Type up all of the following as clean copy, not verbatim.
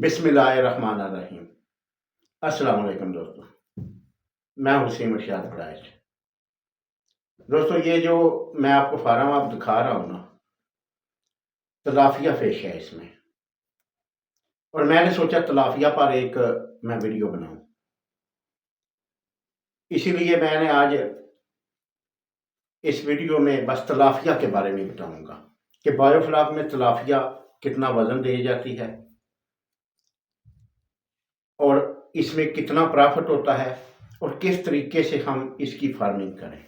بسم اللہ الرحمن الرحیم۔ السلام علیکم دوستو، میں حسین ارشاد قریش۔ دوستو یہ جو میں آپ کو فارم آپ دکھا رہا ہوں نا، تلافیہ فش ہے اس میں، اور میں نے سوچا تلافیہ پر ایک میں ویڈیو بناؤں، اسی لیے میں نے آج اس ویڈیو میں بس تلافیہ کے بارے میں بتاؤں گا کہ بایو فلاک میں تلافیہ کتنا وزن دے جاتی ہے اور اس میں کتنا پرافٹ ہوتا ہے اور کس طریقے سے ہم اس کی فارمنگ کریں۔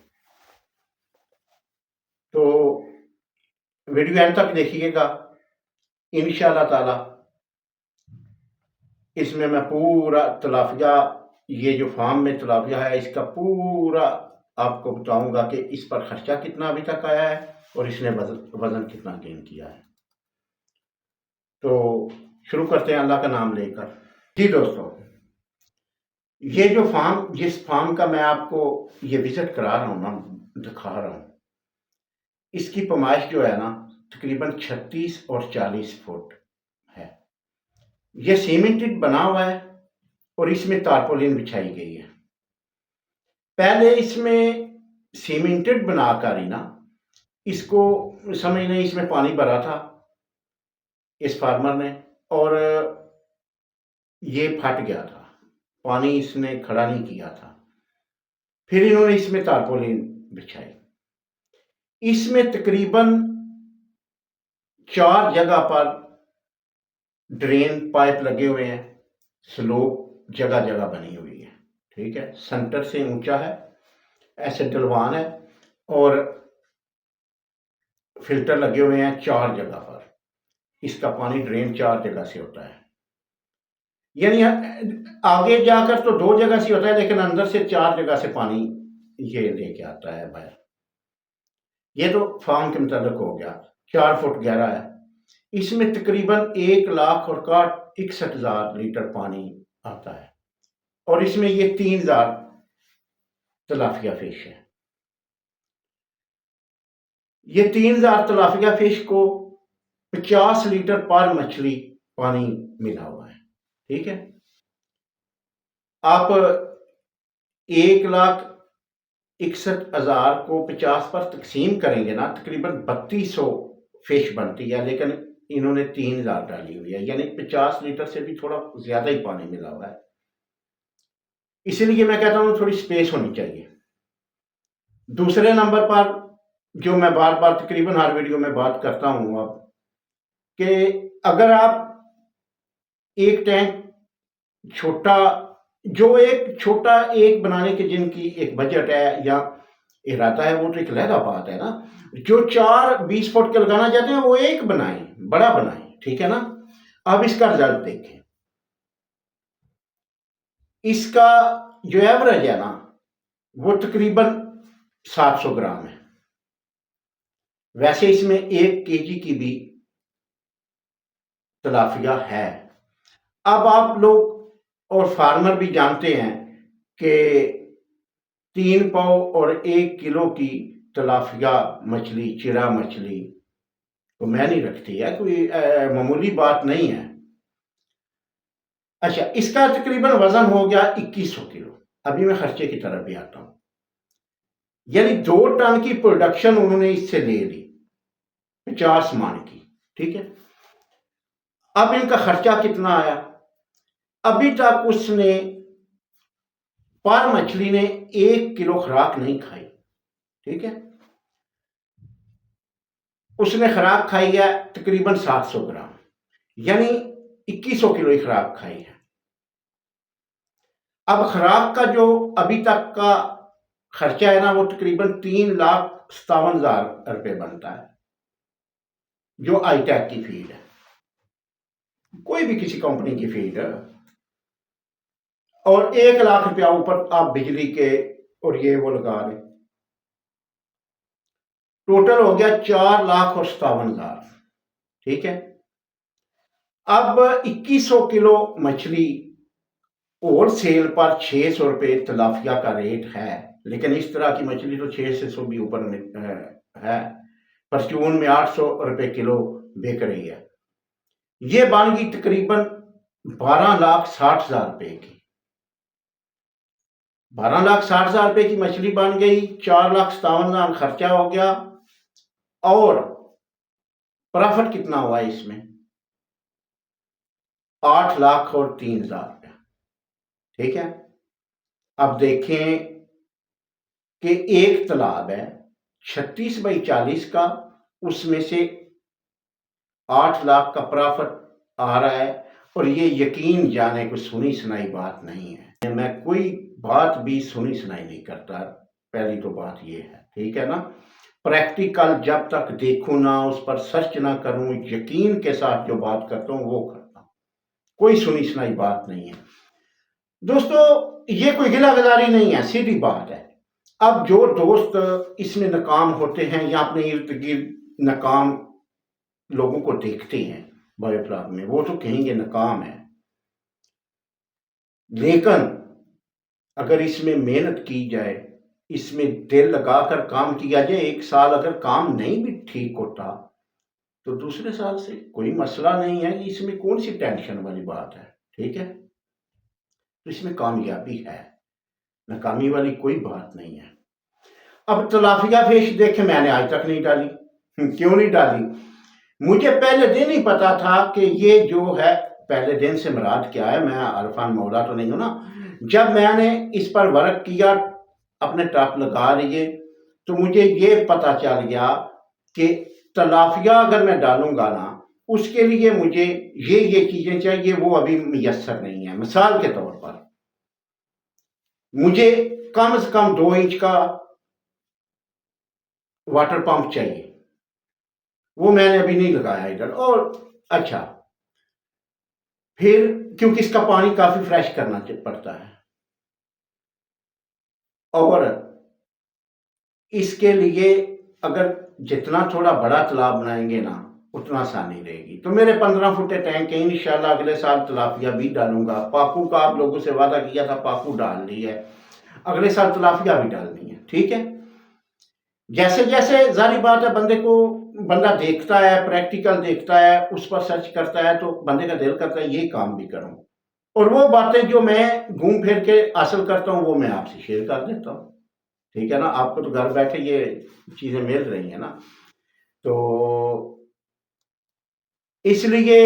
تو ویڈیو اینڈ تک دیکھیے گا، انشاءاللہ تعالی اس میں پورا تلافیہ، یہ جو فارم میں تلافیہ ہے اس کا پورا آپ کو بتاؤں گا کہ اس پر خرچہ کتنا ابھی تک آیا ہے اور اس نے وزن کتنا گین کیا ہے۔ تو شروع کرتے ہیں اللہ کا نام لے کر۔ جی دوستو، یہ جو فارم، جس فارم کا میں آپ کو یہ وزٹ کرا رہا ہوں نا، دکھا رہا ہوں، اس کی پیمائش جو ہے نا تقریباً 36 اور 40 فٹ ہے۔ یہ سیمنٹڈ بنا ہوا ہے اور اس میں تارپولین بچھائی گئی ہے۔ پہلے اس میں سیمنٹڈ بنا کر ہی نا اس کو سمجھنے اس میں پانی بھرا تھا اس فارمر نے، اور یہ پھٹ گیا تھا، پانی اس نے کھڑا نہیں کیا تھا، پھر انہوں نے اس میں تارپولین بچھائی۔ اس میں تقریباً 4 جگہ پر ڈرین پائپ لگے ہوئے ہیں، سلوپ جگہ جگہ بنی ہوئی ہے، ٹھیک ہے، سنٹر سے اونچا ہے، ایسے ڈلوان ہے، اور فلٹر لگے ہوئے ہیں 4 جگہ پر۔ اس کا پانی ڈرین 4 جگہ سے ہوتا ہے، یعنی آگے جا کر تو 2 جگہ سے ہوتا ہے، لیکن اندر سے 4 جگہ سے پانی یہ لے کے آتا ہے باہر۔ یہ تو فارم کے متعلق ہو گیا۔ 4 فٹ گہرا ہے، اس میں تقریباً 1,61,000 لیٹر پانی آتا ہے، اور اس میں یہ 3,000 تلافیہ فش ہے۔ یہ 3,000 تلافیہ فش کو 50 لیٹر پر مچھلی پانی ملا ہوا ہے، ٹھیک ہے۔ آپ 1,61,000 کو 50 پر تقسیم کریں گے نا، تقریباً 3200 فش بنتی ہے، لیکن انہوں نے 3,000 ڈالی ہوئی ہے، یعنی 50 لیٹر سے بھی تھوڑا زیادہ ہی پانی ملا ہوا ہے۔ اسی لیے میں کہتا ہوں تھوڑی سپیس ہونی چاہیے۔ دوسرے نمبر پر جو میں بار بار تقریباً ہر ویڈیو میں بات کرتا ہوں اب، کہ اگر آپ ایک ٹینک چھوٹا ایک بنانے کے جن کی ایک بجٹ ہے یا ارادہ ہے، وہ تو ایک علیحدہ بات ہے نا۔ جو 4-20 فٹ کے لگانا چاہتے ہیں وہ ایک بنائیں، بڑا بنائیں، ٹھیک ہے نا۔ اب اس کا رزلٹ دیکھیں، اس کا جو ایوریج ہے نا وہ تقریباً 700 گرام ہے۔ ویسے اس میں 1 kg کی بھی تلافیہ ہے۔ اب آپ لوگ اور فارمر بھی جانتے ہیں کہ 3 پاؤ اور 1 کلو کی تلافیہ مچھلی، چرا مچھلی تو میں نہیں رکھتی ہے، کوئی معمولی بات نہیں ہے۔ اچھا، اس کا تقریباً وزن ہو گیا 2100 کلو۔ ابھی میں خرچے کی طرف بھی آتا ہوں، یعنی 2 ٹن کی پروڈکشن انہوں نے اس سے لے لی 50 من کی، ٹھیک ہے۔ اب ان کا خرچہ کتنا آیا؟ ابھی تک اس نے پر مچھلی نے 1 کلو خوراک نہیں کھائی، ٹھیک ہے۔ اس نے خوراک کھائی ہے تقریباً 700 گرام، یعنی 2100 کلو ہی خوراک کھائی ہے۔ اب خوراک کا جو ابھی تک کا خرچہ ہے نا وہ تقریباً 3,57,000 روپے بنتا ہے، جو آئی ٹیک کی فیڈ ہے، کوئی بھی کسی کمپنی کی فیڈ ہے، اور 1,00,000 روپیہ اوپر آپ بجلی کے اور یہ وہ لگا لیں، ٹوٹل ہو گیا 4,57,000، ٹھیک ہے۔ اب 2100 کلو مچھلی ہول سیل پر 600 روپے تلافیہ کا ریٹ ہے، لیکن اس طرح کی مچھلی تو 600 بھی اوپر ہے، پرچون میں 800 روپے کلو بک رہی ہے۔ یہ بن گئی تقریباً 12,60,000 रुपए की। 12,60,000 रुपए की मछली बन गई, 4,57,000 खर्चा हो गया, और प्रॉफिट कितना हुआ इसमें? 8,03,000 रुपया। ठीक है। अब देखें कि एक तालाब है 36 बाई 40 का, उसमें से 8 लाख का प्रॉफिट आ रहा है, और ये यकीन जाने कोई सुनी सुनाई बात नहीं है। मैं कोई बात भी सुनी सुनाई नहीं करता, पहली तो बात ये है, ठीक है ना। प्रैक्टिकल जब तक देखूं ना, उस पर सर्च ना करूं, यकीन के साथ जो बात करता हूं वो करता हूं, कोई सुनी सुनाई बात नहीं है दोस्तों। ये कोई गिला गुजारी नहीं है, सीधी बात है। अब जो दोस्त इसमें नाकाम होते हैं या अपने इर्द गिर्द नाकाम लोगों को देखते हैं बायोफ्लॉग में, वो तो कहेंगे नाकाम है, लेकिन अगर इसमें मेहनत की जाए, इसमें दिल लगाकर काम किया जाए, एक साल अगर काम नहीं भी ठीक होता तो दूसरे साल से कोई मसला नहीं है, इसमें कौन सी टेंशन वाली बात है, ठीक है। तो इसमें कामयाबी है, नाकामी वाली कोई बात नहीं है। अब तलाफिया फिश देखे मैंने आज तक नहीं डाली। क्यों नहीं डाली? मुझे पहले दिन ही पता था कि ये जो है, पहले दिन से मुराद क्या है, मैं अरफान मौला तो नहीं हूं ना। जब मैंने इस पर वर्क किया, अपने टॉप लगा लिए, तो मुझे ये पता चल गया कि तलाफिया अगर मैं डालूंगा ना, उसके लिए मुझे ये चीजें चाहिए, वो अभी मुयस्सर नहीं है। मिसाल के तौर पर मुझे कम से कम 2 इंच का वाटर पंप चाहिए, वो मैंने अभी नहीं लगाया इधर। और अच्छा, फिर क्योंकि इसका पानी काफी फ्रेश करना पड़ता है, और इसके लिए अगर जितना थोड़ा बड़ा तालाब बनाएंगे ना, उतना आसानी रहेगी। तो मेरे 15 फुटे टैंक है, इंशाल्लाह अगले साल तलाफिया भी डालूंगा। पाकू का आप लोगों से वादा किया था, पाकू डाल ली है, अगले साल तलाफिया भी डालनी है, ठीक है। जैसे जैसे जारी बात है, बंदा देखता है, प्रैक्टिकल देखता है, उस पर सर्च करता है, तो बंदे का दिल करता है ये काम भी करूं, और वो बातें जो मैं घूम फिर के हासिल करता हूं वो मैं आपसे शेयर कर देता हूं, ठीक है ना। आपको तो घर बैठे ये चीजें मिल रही है ना, तो इसलिए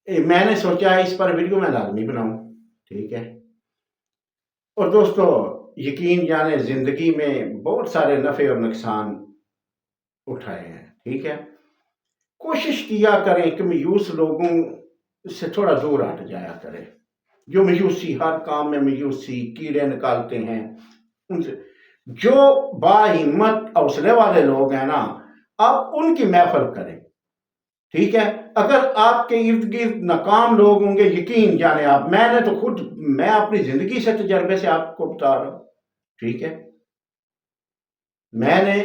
मैंने सोचा इस पर वीडियो मैं लाजमी बनाऊं, ठीक है। और दोस्तों यकीन जाने जिंदगी में बहुत सारे नफे और नुकसान उठाए हैं, ठीक है। कोशिश किया करें कि मायूस लोगों से थोड़ा दूर हट जाया करें। जो मायूसी, हर काम में मायूसी, कीड़े निकालते हैं, उनसे जो बाहिम्मत हौसले वाले लोग हैं ना, आप उनकी महफिल करें, ठीक है। अगर आपके इर्द गिर्द नाकाम लोग होंगे, यकीन जाने आप, मैं अपनी जिंदगी से तजर्बे से आपको बता रहा हूं, ठीक है। मैंने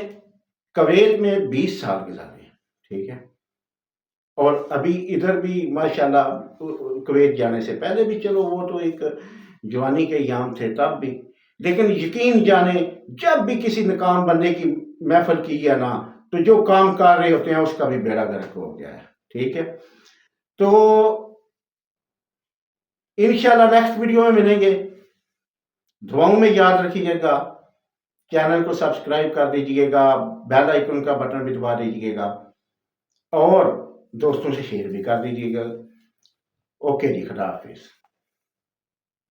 कुवैत में 20 साल गुजारे, ठीक है, और अभी इधर भी माशाल्लाह, कुवैत जाने से पहले भी, चलो वो तो एक जवानी के याम थे तब भी, लेकिन यकीन जाने जब भी किसी नाकाम बंदे की महफिल की है ना, तो जो काम कर रहे होते हैं उसका भी बेड़ा गर्क हो गया है, ठीक है। तो इंशाल्लाह नेक्स्ट वीडियो में मिलेंगे, दुआओं में याद रखिएगा, चैनल को सब्सक्राइब कर दीजिएगा, बेल आइकन का बटन भी दबा दीजिएगा, और दोस्तों से शेयर भी कर दीजिएगा। ओके जी, खुदा हाफिज।